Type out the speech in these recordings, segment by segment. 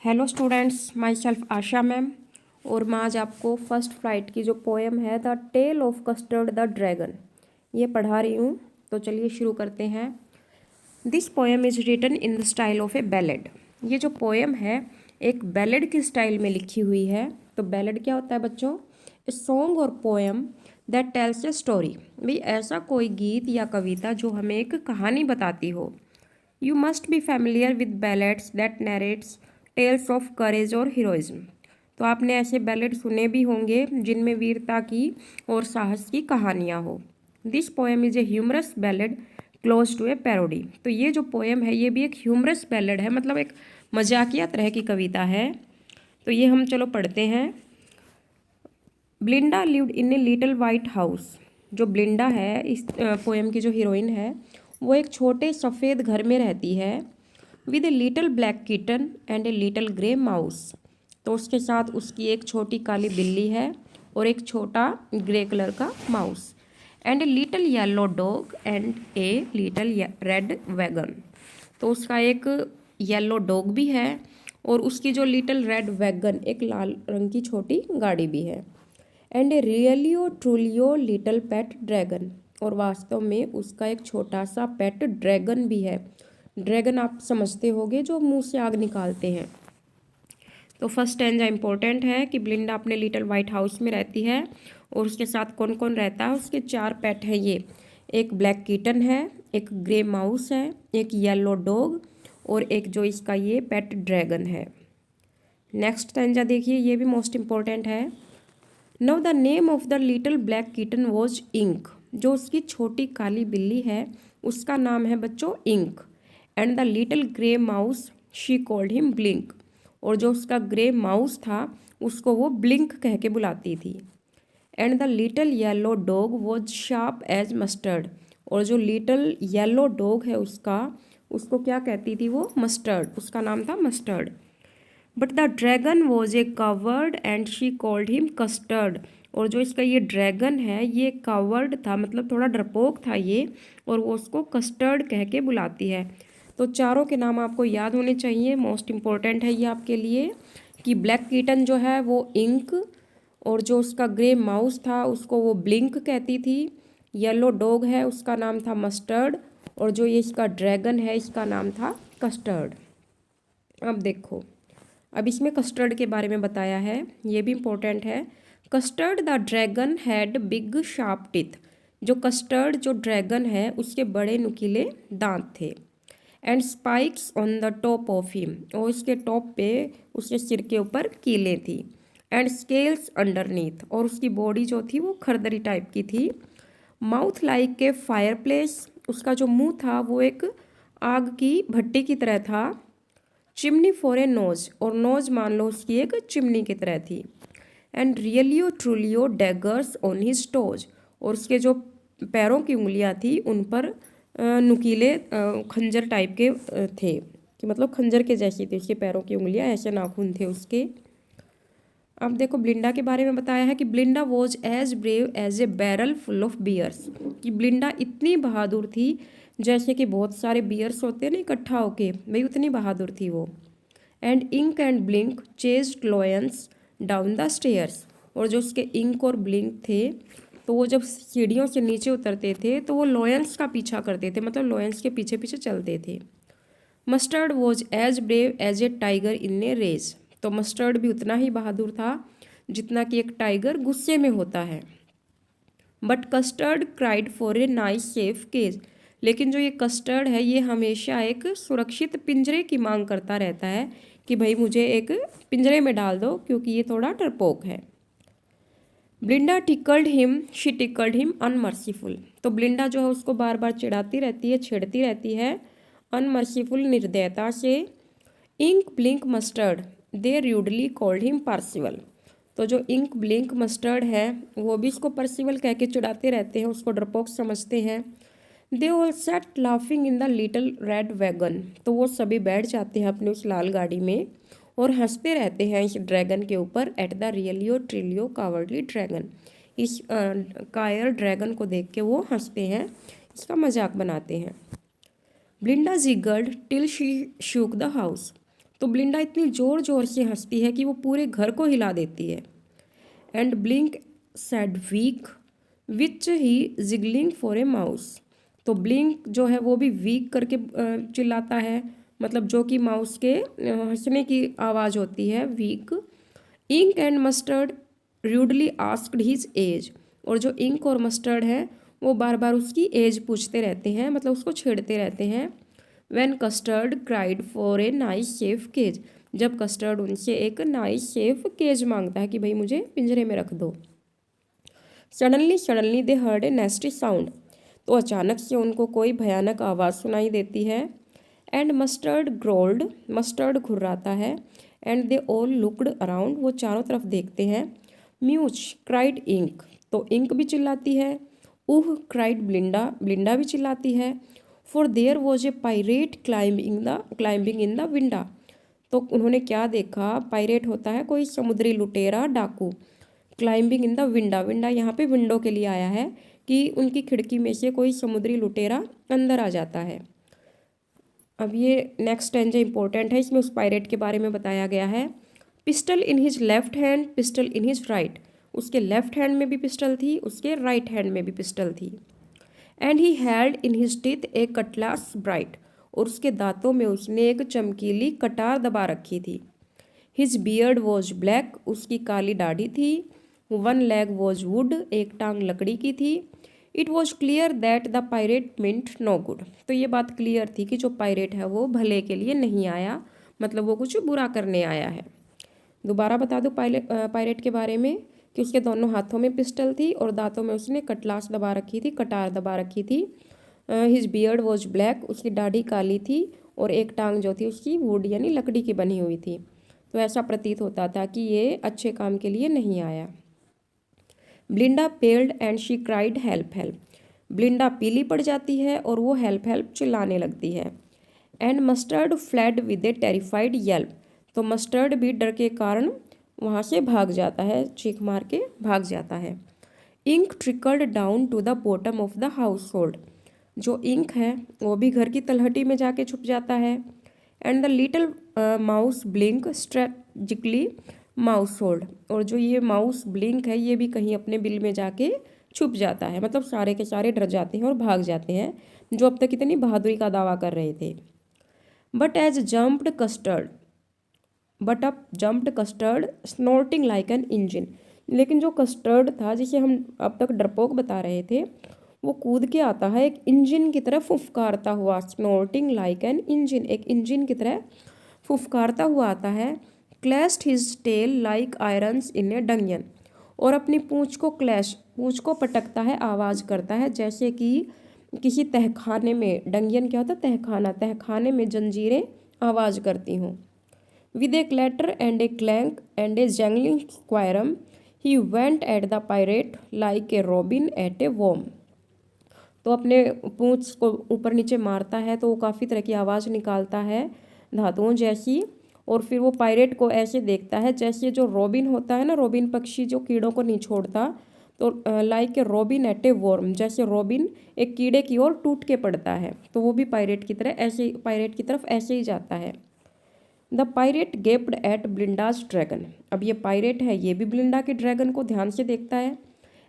Hello students, my self Asha ma'am. और मैं आज आपको फर्स्ट फ्लाइट की जो पोएम है the tale of Custard the dragon ये पढ़ा रही हूँ। तो चलिए शुरू करते हैं। This poem is written in the style of a ballad. ये जो पोएम है एक बैलेड की स्टाइल में लिखी हुई है। तो बैलेड क्या होता है बच्चों? ए सॉन्ग और poem that tells a story. भाई ऐसा कोई गीत या कविता जो हमें एक कहानी बताती हो। You must be familiar with ballads that narrates tales of courage और हीरोइज्म। तो आपने ऐसे बैलेड सुने भी होंगे जिनमें वीरता की और साहस की कहानियाँ हो। This poem is a humorous ballad close to a parody. तो ये जो पोएम है ये भी एक ह्यूमरस बैलेड है, मतलब एक मजाकिया तरह की कविता है। तो ये हम चलो पढ़ते हैं। ब्लिंडा lived in a little white house. जो ब्लिंडा है इस पोएम की जो हीरोइन है वो एक छोटे सफ़ेद घर में रहती है with a little black kitten and a little grey mouse. तो उसके साथ उसकी एक छोटी काली बिल्ली है और एक छोटा ग्रे कलर का mouse and a little yellow dog and a little red wagon. तो उसका एक येलो डॉग भी है और उसकी जो लिटिल रेड वैगन एक लाल रंग की छोटी गाड़ी भी है। And A रियलियो ट्रूलियो little pet dragon. और वास्तव में उसका एक छोटा सा पेट ड्रैगन भी है। ड्रैगन आप समझते होंगे जो मुंह से आग निकालते हैं। तो फर्स्ट स्टैंजा इंपॉर्टेंट है कि ब्लिंडा अपने लिटिल वाइट हाउस में रहती है और उसके साथ कौन कौन रहता है। उसके 4 पेट हैं ये। एक ब्लैक किटन है, एक ग्रे माउस है, एक येलो डॉग और एक जो इसका ये पेट ड्रैगन है। नेक्स्ट स्टैंजा देखिए, ये भी मोस्ट इम्पॉर्टेंट है। Now the name of the little black kitten was Ink. जो उसकी छोटी काली बिल्ली है उसका नाम है बच्चों Ink. And the little grey mouse she called him Blink. और जो उसका ग्रे माउस था उसको वो ब्लिंक कह के बुलाती थी। And the little yellow dog was sharp as Mustard. और जो लिटिल येलो डॉग है उसको क्या कहती थी वो? मस्टर्ड। उसका नाम था mustard. But the dragon was a coward and she called him custard. और जो इसका ये ड्रैगन है ये कावर्ड था, मतलब थोड़ा डरपोक था ये, और वो उसको कस्टर्ड कह के बुलाती है। तो चारों के नाम आपको याद होने चाहिए, मोस्ट इम्पॉर्टेंट है ये आपके लिए। कि ब्लैक किटन जो है वो इंक और जो उसका ग्रे माउस था उसको वो ब्लिंक कहती थी। येलो डॉग है उसका नाम था मस्टर्ड और जो ये इसका ड्रैगन है इसका नाम था कस्टर्ड। अब देखो, अब इसमें कस्टर्ड के बारे में बताया है, ये भी इम्पोर्टेंट है। Custard the dragon had big sharp teeth. जो कस्टर्ड जो ड्रैगन है उसके बड़े नुकीले दांत थे। And spikes on the top of him. और उसके टॉप पे उसके सिर के ऊपर कीलें थी। And scales underneath. और उसकी बॉडी जो थी वो खरदरी टाइप की थी। Mouth like a fire place. उसका जो मुंह था वो एक आग की भट्टी की तरह था। Chimney for a nose. और नोज मान लो उसकी एक चिमनी की तरह थी। And realio trulio daggers on his toes. और उसके जो पैरों की उंगलियां थी उन पर नुकीले खंजर टाइप के थे, कि मतलब खंजर के जैसी थी उसके पैरों की उंगलियां, ऐसे नाखून थे उसके। अब देखो ब्लिंडा के बारे में बताया है कि Belinda was as brave as a barrel full of bears. कि ब्लिंडा इतनी बहादुर थी जैसे कि बहुत सारे बियर्स होते हैं ना इकट्ठा होके, भाई उतनी बहादुर थी वो। And Ink and Blink chased lions down the stairs. और जो उसके इंक और ब्लिंक थे तो वो जब सीढ़ियों से नीचे उतरते थे तो वो लॉयंस का पीछा करते थे, मतलब लॉयंस के पीछे पीछे चलते थे। Mustard was as brave as a tiger in a race. तो मस्टर्ड भी उतना ही बहादुर था जितना कि एक टाइगर गुस्से में होता है। But Custard cried for a nice safe cage. लेकिन जो ये कस्टर्ड है ये हमेशा एक सुरक्षित पिंजरे की मांग करता रहता है कि भाई मुझे एक पिंजरे में डाल दो, क्योंकि ये थोड़ा डरपोक है। Belinda tickled him she tickled him unmerciful. तो ब्लिंडा जो है उसको बार बार चिढ़ाती रहती है, छेड़ती रहती है अनमर्सीफुल, निर्दयता से। इंक ब्लिंक मस्टर्ड दे रूडली कॉल्ड हिम पार्सिवल। तो जो इंक ब्लिंक मस्टर्ड है वो भी इसको पर्सिवल कह के चिढ़ाते रहते हैं, उसको डरपोक समझते हैं। They all set laughing in the little red wagon. तो वो सभी बैठ जाते हैं अपनी उस लाल गाड़ी में और हंसते रहते हैं इस ड्रैगन के ऊपर। At the realio trillio cowardly dragon. इस कायर ड्रैगन को देख के वो हंसते हैं, इसका मजाक बनाते हैं। Belinda giggled till she shook the house. तो ब्लिंडा इतनी ज़ोर ज़ोर से हंसती है कि वो पूरे घर को हिला देती है। And Blink said weak which he giggling for a mouse. तो ब्लिंक जो है वो भी वीक करके चिल्लाता है, मतलब जो कि माउस के हंसने की आवाज़ होती है, weak. Ink and Mustard rudely asked his age. और जो इंक और मस्टर्ड है वो बार बार उसकी एज पूछते रहते हैं, मतलब उसको छेड़ते रहते हैं। When Custard cried for a nice safe cage. जब कस्टर्ड उनसे एक नाइस सेफ केज मांगता है कि भाई मुझे पिंजरे में रख दो। Suddenly they heard a नेस्टी sound. तो अचानक से उनको कोई भयानक आवाज़ सुनाई देती है। एंड मस्टर्ड ग्रोल्ड, मस्टर्ड घुर्राता है। And they all looked around, वो चारों तरफ देखते हैं। म्यूच क्राइड इंक, तो इंक भी चिल्लाती है। उह क्राइड ब्लिंडा, ब्लिंडा भी चिल्लाती है। For there was a pirate climbing in the winda. तो उन्होंने क्या देखा, पायरेट होता है कोई समुद्री लुटेरा, डाकू। क्लाइंबिंग इन द विंडा, विंडा यहाँ पे विंडो के लिए आया है कि उनकी खिड़की में से कोई समुद्री लुटेरा अंदर आ जाता है। अब ये नेक्स्ट स्टेंजा इंपॉर्टेंट है, इसमें उस पायरेट के बारे में बताया गया है। Pistol in his left hand, pistol in his right. उसके लेफ्ट हैंड में भी पिस्टल थी, उसके राइट हैंड में भी पिस्टल थी। And he held in his teeth A Cutlass bright. और उसके दांतों में उसने एक चमकीली कटार दबा रखी थी। हिज बियर्ड वॉज ब्लैक, उसकी काली दाढ़ी थी। वन लेग वॉज वुड, एक टांग लकड़ी की थी। It was clear that the pirate meant no good. तो ये बात क्लियर थी कि जो पायरेट है वो भले के लिए नहीं आया, मतलब वो कुछ बुरा करने आया है। दोबारा बता दो पायरेट के बारे में कि उसके दोनों हाथों में पिस्टल थी और दांतों में उसने कटलास दबा रखी थी, कटार दबा रखी थी। हिज बियर्ड वॉज ब्लैक, उसकी दाढ़ी काली थी। और एक टांग जो थी उसकी वुड यानी लकड़ी की बनी हुई थी। तो ऐसा प्रतीत होता था कि ये अच्छे काम के लिए नहीं आया। ब्लिंडा पेल्ड and she cried help help. ब्लिंडा पीली पड़ जाती है और वो हेल्प हेल्प चिल्लाने लगती है। And mustard fled with A terrified Yelp. तो मस्टर्ड भी डर के कारण वहाँ से भाग जाता है, चीख मार के भाग जाता है। Ink trickled down to the bottom of the household. जो इंक है वो भी घर की तलहटी में जाके छुप जाता है। And the little mouse blink strategically mouse hold. और जो ये माउस ब्लिंक है ये भी कहीं अपने बिल में जाके छुप जाता है, मतलब सारे के सारे डर जाते हैं और भाग जाते हैं जो अब तक इतनी बहादुरी का दावा कर रहे थे। But up jumped Custard snorting like an engine. लेकिन जो कस्टर्ड था जिसे हम अब तक डरपोक बता रहे थे, वो कूद के आता है एक इंजन की तरह फुफकारता हुआ। स्नोर्टिंग लाइक एन इंजन, एक इंजन की तरह फुफकारता हुआ आता है। Clashed his tail like irons in a dungeon. और अपनी पूँछ को पटकता है, आवाज़ करता है जैसे कि किसी तहखाने में, डंगियन क्या होता है, तहखाना, तहखाने में जंजीरें आवाज़ करती हों। With a clatter and a clank and a jangling squirm he went at the pirate like a robin at a worm. तो अपने पूँछ को ऊपर नीचे मारता है तो वो काफ़ी तरह की आवाज़ निकालता है, धातुओं जैसी। और फिर वो पायरेट को ऐसे देखता है जैसे जो रॉबिन होता है ना, रॉबिन पक्षी जो कीड़ों को नहीं छोड़ता, तो like a robin at a worm, जैसे रॉबिन एक कीड़े की ओर टूट के पड़ता है, तो वो भी पायरेट की तरह ऐसे, पायरेट की तरफ ऐसे ही जाता है। The pirate gaped at Belinda's dragon. अब ये पायरेट है ये भी ब्लिंडा के ड्रैगन को ध्यान से देखता है।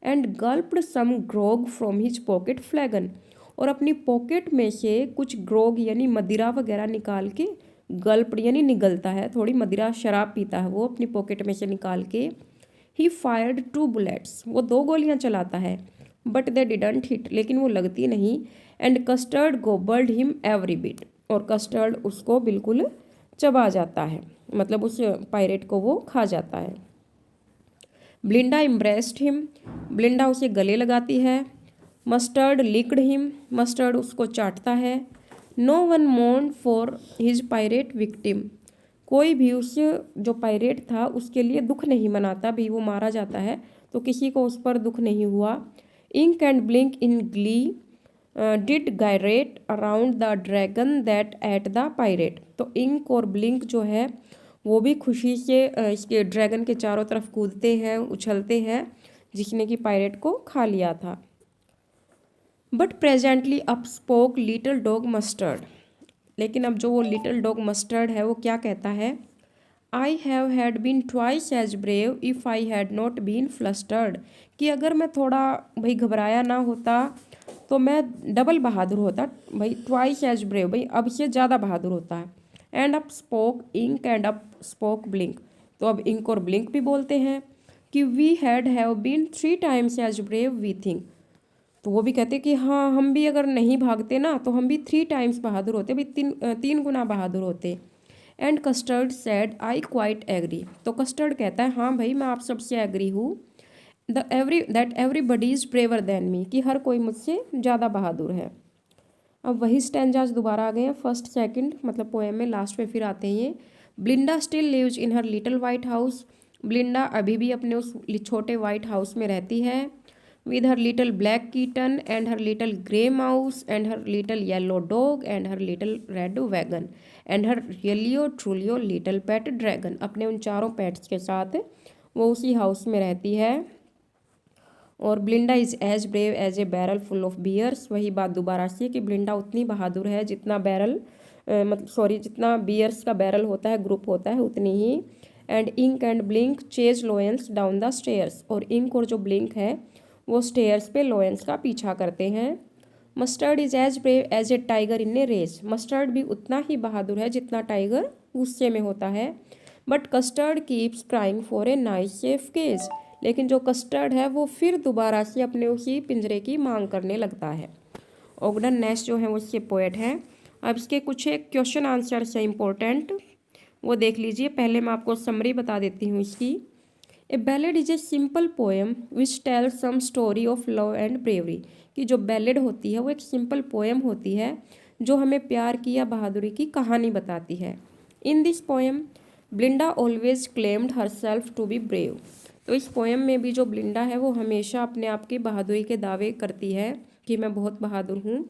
And gulped some grog from his pocket flagon. और अपनी पॉकेट में से कुछ ग्रोग यानी मदिरा वगैरह निकाल के, गल्प्ड यानी निगलता है, थोड़ी मदिरा शराब पीता है वो अपनी पॉकेट में से निकाल के। ही फायर्ड 2 बुलेट्स, वो 2 गोलियां चलाता है। बट दे डिडंट हिट, लेकिन वो लगती नहीं। And Custard gobbled him every bit. और कस्टर्ड उसको बिल्कुल चबा जाता है, मतलब उस पायरेट को वो खा जाता है। ब्लिंडा इम्ब्रेस्ड हिम, ब्लिंडा उसे गले लगाती है। मस्टर्ड लिक्ड हिम, मस्टर्ड उसको चाटता है। No one mourn for his pirate victim. कोई भी उस जो पायरेट था उसके लिए दुख नहीं मनाता, भी वो मारा जाता है तो किसी को उस पर दुख नहीं हुआ। Ink and Blink in glee did gyrate around the dragon that ate the pirate. तो इंक और ब्लिंक जो है वो भी खुशी से इसके ड्रैगन के चारों तरफ कूदते हैं, उछलते हैं, जिसने कि पायरेट को खा लिया था। But presently up spoke little dog mustard. लेकिन अब जो वो लिटिल डॉग मस्टर्ड है वो क्या कहता है, I have had been twice as brave if I had not been flustered, कि अगर मैं थोड़ा भाई घबराया ना होता तो मैं डबल बहादुर होता, भाई ट्वाइस एज ब्रेव, भाई अब से ज़्यादा बहादुर होता है। And up spoke Ink and up spoke Blink, तो अब इंक और ब्लिंक भी बोलते हैं कि we have been 3 times as brave we think, तो वो भी कहते कि हाँ हम भी अगर नहीं भागते ना तो हम भी 3 टाइम्स बहादुर होते, भाई तीन गुना बहादुर होते। And Custard said I quite agree, तो कस्टर्ड कहता है हाँ भाई मैं आप सबसे एग्री हूँ, that everybody is braver than me, कि हर कोई मुझसे ज़्यादा बहादुर है। अब वही स्टैंजाज दोबारा आ गए हैं, फर्स्ट सेकंड मतलब पोएम में लास्ट में फिर आते हैं ये। Belinda still lives in her little white house, Belinda अभी भी अपने उस छोटे वाइट हाउस में रहती है। With her little black Keaton and her little grey mouse and her little yellow dog and her little red wagon and her रियलियो ट्रूलियो little pet dragon, अपने उन चारों पेट्स के साथ वो उसी हाउस में रहती है। और Belinda is as brave as a barrel full of bears, वही बात दोबारा से कि ब्लिंडा उतनी बहादुर है जितना बैरल मतलब सॉरी जितना बियर्स का बैरल होता है, ग्रुप होता है, उतनी ही। And Ink and Blink chase lions down the stairs, और इंक और जो ब्लिंक है वो स्टेयर्स पे लोयंस का पीछा करते हैं। Mustard is as brave as a tiger in a race, Mustard भी उतना ही बहादुर है जितना टाइगर गुस्से में होता है। But Custard keeps crying for a nice safe cage, लेकिन जो कस्टर्ड है वो फिर दोबारा से अपने उसी पिंजरे की मांग करने लगता है। ओगडन नेस जो है वो इसके पोएट हैं। अब इसके कुछ एक क्वेश्चन आंसर से इम्पोर्टेंट वो देख लीजिए। पहले मैं आपको समरी बता देती हूँ इसकी। A ballad is a simple poem which tells some story of love and bravery, कि जो बैलेड होती है वो एक सिंपल पोएम होती है जो हमें प्यार की या बहादुरी की कहानी बताती है। In this poem Belinda always claimed herself to be brave, तो इस पोएम में भी जो ब्लिंडा है वो हमेशा अपने आप की बहादुरी के दावे करती है कि मैं बहुत बहादुर हूँ।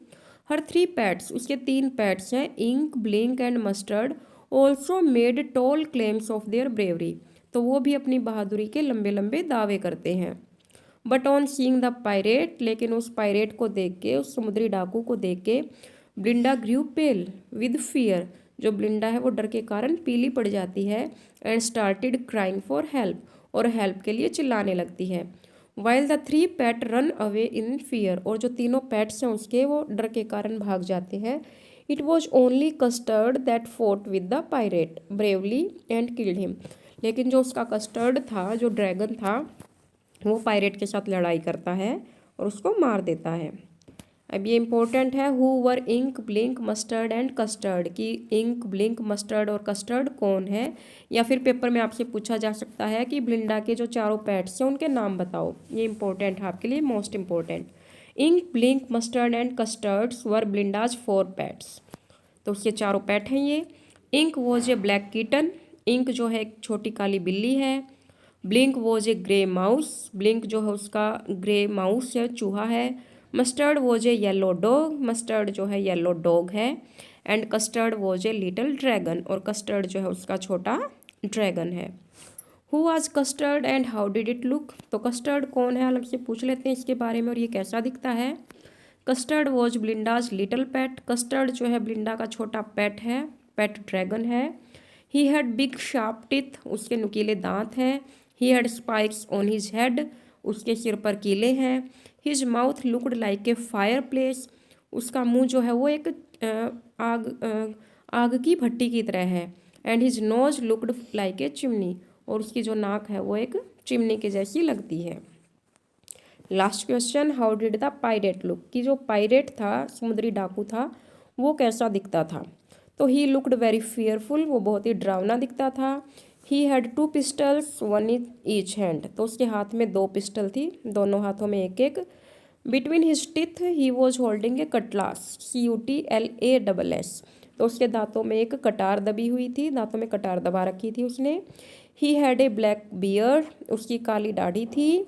हर 3 पैट्स, उसके 3 पैट्स हैं Ink Blink and Mustard, also made tall claims of their bravery, तो वो भी अपनी बहादुरी के लंबे लंबे दावे करते हैं। But on seeing the pirate, लेकिन उस पायरेट को देख के, उस समुद्री डाकू को देख के ब्लिंडा ग्रू पेल विद फियर, जो ब्लिंडा है वो डर के कारण पीली पड़ जाती है। And started crying for help, और हेल्प के लिए चिल्लाने लगती है। While the 3 PAT run away in fear, और जो तीनों पैट्स हैं उसके वो डर के कारण भाग जाते हैं। It was only custard that fort with the pirate bravely and killed him, लेकिन जो उसका कस्टर्ड था, जो ड्रैगन था, वो पायरेट के साथ लड़ाई करता है और उसको मार देता है। अब ये इम्पोर्टेंट है, who were Ink Blink Mustard and Custard, कि इंक ब्लिंक मस्टर्ड और कस्टर्ड कौन है, या फिर पेपर में आपसे पूछा जा सकता है कि ब्लिंडा के जो चारों पैट्स हैं उनके नाम बताओ। ये इंपॉर्टेंट है आपके लिए, most important. Ink Blink Mustard and Custards were Belinda's 4 pets, तो उसके चारों पैट हैं ये। Ink was a black kitten, Ink जो है एक छोटी काली बिल्ली है। Blink was a grey mouse, Blink जो है उसका ग्रे माउस है, चूहा है। Mustard was a yellow dog, Mustard जो है येलो डॉग है। And Custard was a little dragon, और कस्टर्ड जो है उसका छोटा ड्रैगन है। Who was custard and how did it look, तो कस्टर्ड कौन है अलग से पूछ लेते हैं इसके बारे में, और ये कैसा दिखता है। Custard was Belinda's little pet, Custard जो है ब्लिंडा का छोटा पेट है, पेट ड्रैगन है। He had big sharp teeth, उसके नुकीले दांत हैं। He had spikes on his head, उसके सिर पर कीले हैं। His mouth looked like a fire place, उसका मुंह जो है वो एक आग की भट्टी की तरह है। And his nose looked like a chimney, और उसकी जो नाक है वो एक चिमनी के जैसी लगती है। Last question, how did the pirate look, कि जो पायरेट था, समुद्री डाकू था, वो कैसा दिखता था। तो ही लुकड वेरी फियरफुल, वो बहुत ही डरावना दिखता था। He had 2 pistols 1 in each hand, तो उसके हाथ में 2 पिस्टल थी, दोनों हाथों में एक एक। Between his teeth he was holding A Cutlass, CUTLASS, तो उसके दांतों में एक कटार दबी हुई थी, दांतों में कटार दबा रखी थी उसने। He had a black beard, उसकी काली दाढ़ी थी।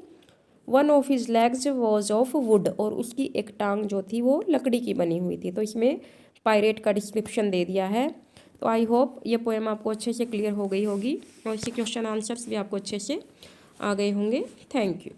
One of his legs was of would, और उसकी एक टांग जो थी वो लकड़ी की बनी हुई थी। तो इसमें पायरेट का डिस्क्रिप्शन दे दिया है। तो आई होप ये पोएम आपको अच्छे से क्लियर हो गई होगी, और इसके क्वेश्चन आंसर्स भी आपको अच्छे से आ गए होंगे। Thank you.